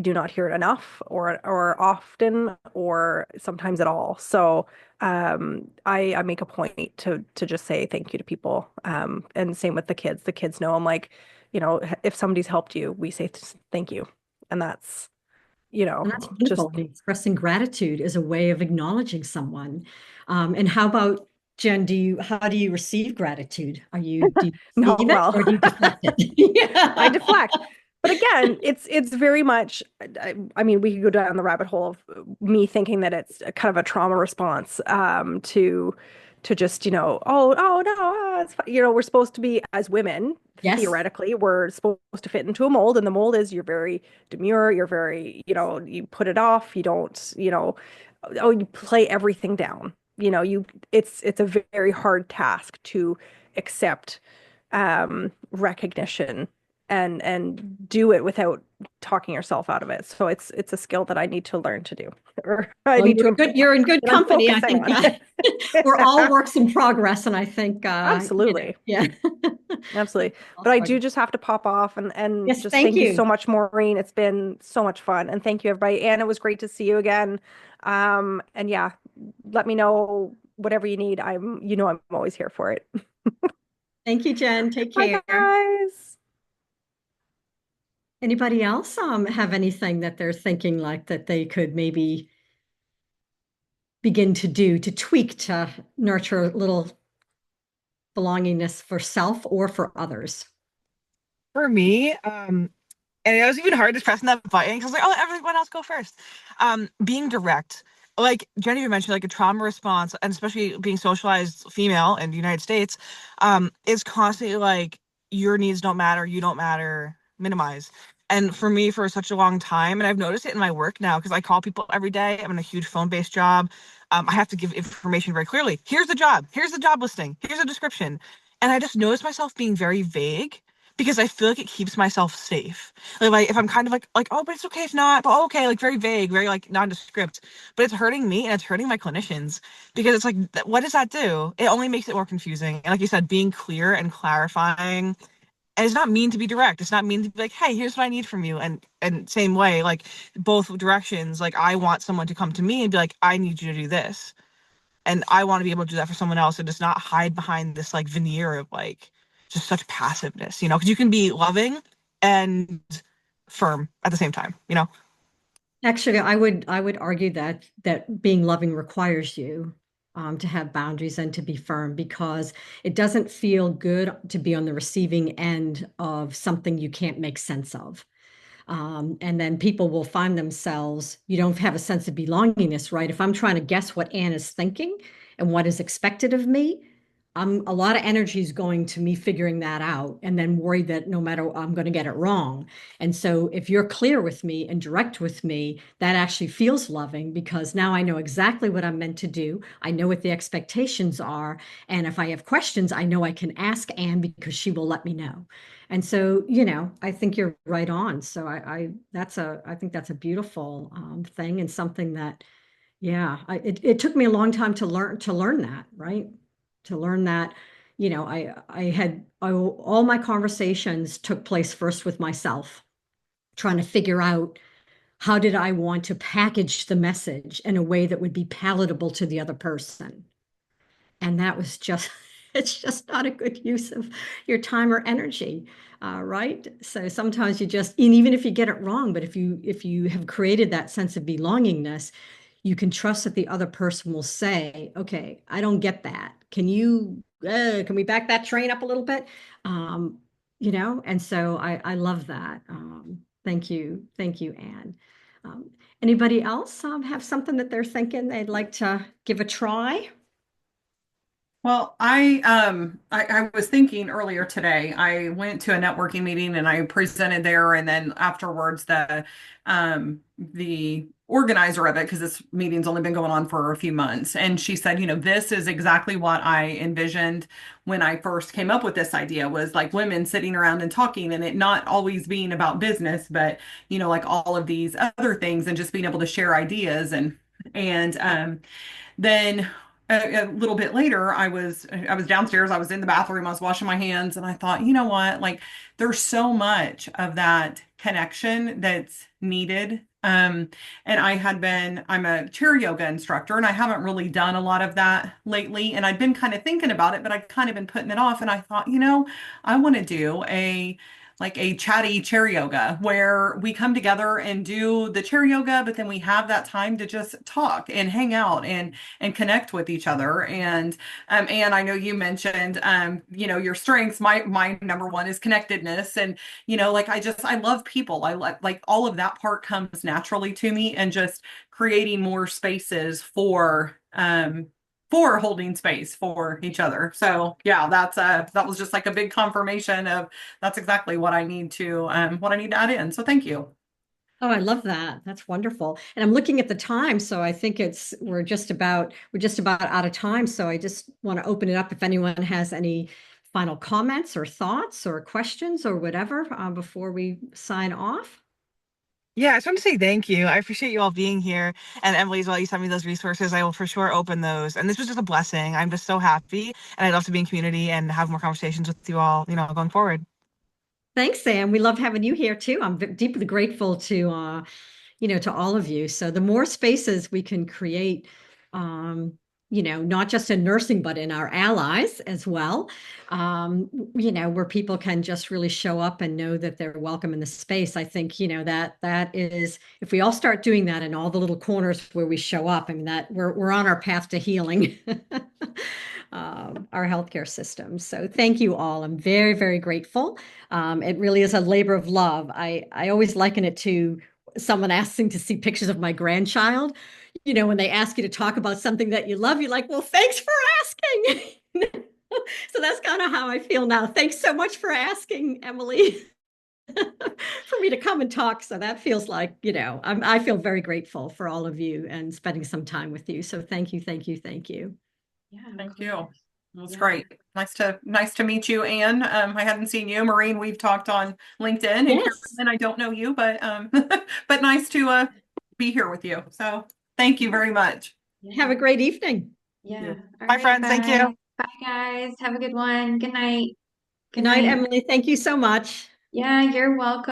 [SPEAKER 5] do not hear it enough or often or sometimes at all. So I make a point to just say thank you to people. And same with the kids. The kids know I'm like, if somebody's helped you, we say thank you. And that's,
[SPEAKER 2] And that's
[SPEAKER 5] just
[SPEAKER 2] wonderful. Expressing gratitude is a way of acknowledging someone. And how about Jen? How do you receive gratitude? Do you
[SPEAKER 5] no,
[SPEAKER 2] receive it
[SPEAKER 5] well,
[SPEAKER 2] or do you deflect it?
[SPEAKER 5] I deflect. But again, it's very much, I mean, we could go down the rabbit hole of me thinking that it's kind of a trauma response to just, oh no, it's fine. We're supposed to be as women,
[SPEAKER 2] Yes.
[SPEAKER 5] theoretically, we're supposed to fit into a mold, and the mold is you're very demure, you're very, you put it off, you don't, oh, you play everything down. It's a very hard task to accept recognition and do it without talking yourself out of it. So it's a skill that I need to learn to do, or I
[SPEAKER 2] Well,
[SPEAKER 5] need to improve.
[SPEAKER 2] you're in good
[SPEAKER 5] And I'm
[SPEAKER 2] company. I
[SPEAKER 5] focusing
[SPEAKER 2] think
[SPEAKER 5] on it.
[SPEAKER 2] we're all works in progress. And I think,
[SPEAKER 5] Absolutely.
[SPEAKER 2] yeah.
[SPEAKER 5] Absolutely. But I do just have to pop off and
[SPEAKER 2] Yes,
[SPEAKER 5] just
[SPEAKER 2] thank
[SPEAKER 5] thank you
[SPEAKER 2] you.
[SPEAKER 5] so much, Maureen. It's been so much fun. And thank you, everybody. And it was great to see you again. And yeah, let me know whatever you need. I'm always here for it.
[SPEAKER 2] Thank you, Jen. Take
[SPEAKER 5] Bye,
[SPEAKER 2] care.
[SPEAKER 5] guys.
[SPEAKER 2] Anybody else have anything that they're thinking like that they could maybe begin to do to tweak to nurture a little belongingness for self or for others?
[SPEAKER 3] For me, and it was even hard just pressing that button because I was like, oh, everyone else go first. Being direct. Like Jenny mentioned, like a trauma response, and especially being socialized female in the United States, is constantly like your needs don't matter, you don't matter, minimize. And for me, for such a long time, and I've noticed it in my work now because I call people every day. I'm in a huge phone-based job. I have to give information very clearly. Here's the job. Here's the job listing. Here's a description. And I just noticed myself being very vague because I feel like it keeps myself safe. Like if I'm kind of like, oh, but it's okay if not, but okay, like very vague, very like nondescript. But it's hurting me and it's hurting my clinicians because it's like, what does that do? It only makes it more confusing. And like you said, being clear and clarifying. And it's not mean to be direct. It's not mean to be like, hey, here's what I need from you. And same way, like both directions, like I want someone to come to me and be like, I need you to do this. And I want to be able to do that for someone else and just not hide behind this like veneer of like just such passiveness, because you can be loving and firm at the same time,
[SPEAKER 2] Actually, I would argue that being loving requires you to have boundaries and to be firm because it doesn't feel good to be on the receiving end of something you can't make sense of. And then people will find themselves, you don't have a sense of belongingness, right? If I'm trying to guess what Anne is thinking and what is expected of me, a lot of energy is going to me figuring that out and then worried that no matter I'm going to get it wrong. And so if you're clear with me and direct with me, that actually feels loving because now I know exactly what I'm meant to do. I know what the expectations are. And if I have questions, I know I can ask Anne because she will let me know. And so, I think you're right on. So I think that's a beautiful thing and something that, yeah, it took me a long time to learn that, right? To learn that, all my conversations took place first with myself, trying to figure out how did I want to package the message in a way that would be palatable to the other person. And that was just, it's just not a good use of your time or energy, right? So sometimes you just, and even if you get it wrong, but if you have created that sense of belongingness, you can trust that the other person will say, okay, I don't get that. Can we back that train up a little bit? Um, and so I love that. Thank you. Thank you, Anne. Um, Anybody else have something that they're thinking they'd like to give a try?
[SPEAKER 4] Well, I was thinking earlier today, I went to a networking meeting and I presented there, and then afterwards the organizer of it, because this meeting's only been going on for a few months, and she said, this is exactly what I envisioned when I first came up with this idea, was like women sitting around and talking, and it not always being about business, but like all of these other things, and just being able to share ideas and then a little bit later, I was downstairs, I was in the bathroom, I was washing my hands, and I thought, you know what? Like there's so much of that connection that's needed. And I'm a chair yoga instructor, and I haven't really done a lot of that lately. And I'd been kind of thinking about it, but I'd kind of been putting it off. And I thought, I want to do a chatty chair yoga where we come together and do the chair yoga, but then we have that time to just talk and hang out and connect with each other. And I know you mentioned your strengths. My number one is connectedness. And like I love people. I like all of that part comes naturally to me, and just creating more spaces for holding space for each other. So yeah, that was just like a big confirmation of that's exactly what I need to add in. So thank you.
[SPEAKER 2] Oh, I love that. That's wonderful. And I'm looking at the time, so I think we're just about out of time. So I just want to open it up if anyone has any final comments or thoughts or questions or whatever before we sign off.
[SPEAKER 3] Yeah, I just want to say thank you. I appreciate you all being here. And Emily, as well, you sent me those resources. I will for sure open those. And this was just a blessing. I'm just so happy. And I'd love to be in community and have more conversations with you all, going forward.
[SPEAKER 2] Thanks, Sam. We love having you here too. I'm deeply grateful to all of you. So the more spaces we can create, um, not just in nursing, but in our allies as well, where people can just really show up and know that they're welcome in the space. I think, that is, if we all start doing that in all the little corners where we show up, I mean, that we're on our path to healing our healthcare system. So thank you all. I'm very, very grateful. It really is a labor of love. I always liken it to someone asking to see pictures of my grandchild. When they ask you to talk about something that you love, you're like, well, thanks for asking. So that's kind of how I feel now. Thanks so much for asking, Emily, for me to come and talk. So that feels like, I feel very grateful for all of you and spending some time with you. So thank you, thank you, thank you.
[SPEAKER 1] Yeah,
[SPEAKER 4] Thank you. It was
[SPEAKER 1] Yeah.
[SPEAKER 4] great. Nice to meet you, Anne. I hadn't seen you. Maureen, we've talked on LinkedIn, and
[SPEAKER 2] Yes.
[SPEAKER 4] Carolyn, I don't know you, but but nice to be here with you. So thank you very much.
[SPEAKER 2] Have a great evening.
[SPEAKER 1] Yeah.
[SPEAKER 4] Yeah.
[SPEAKER 1] All
[SPEAKER 3] Bye,
[SPEAKER 1] right,
[SPEAKER 3] friends. Thank you.
[SPEAKER 1] bye guys. Have a good one. Good night.
[SPEAKER 2] Good night, Emily. Thank you so much.
[SPEAKER 1] Yeah, you're welcome.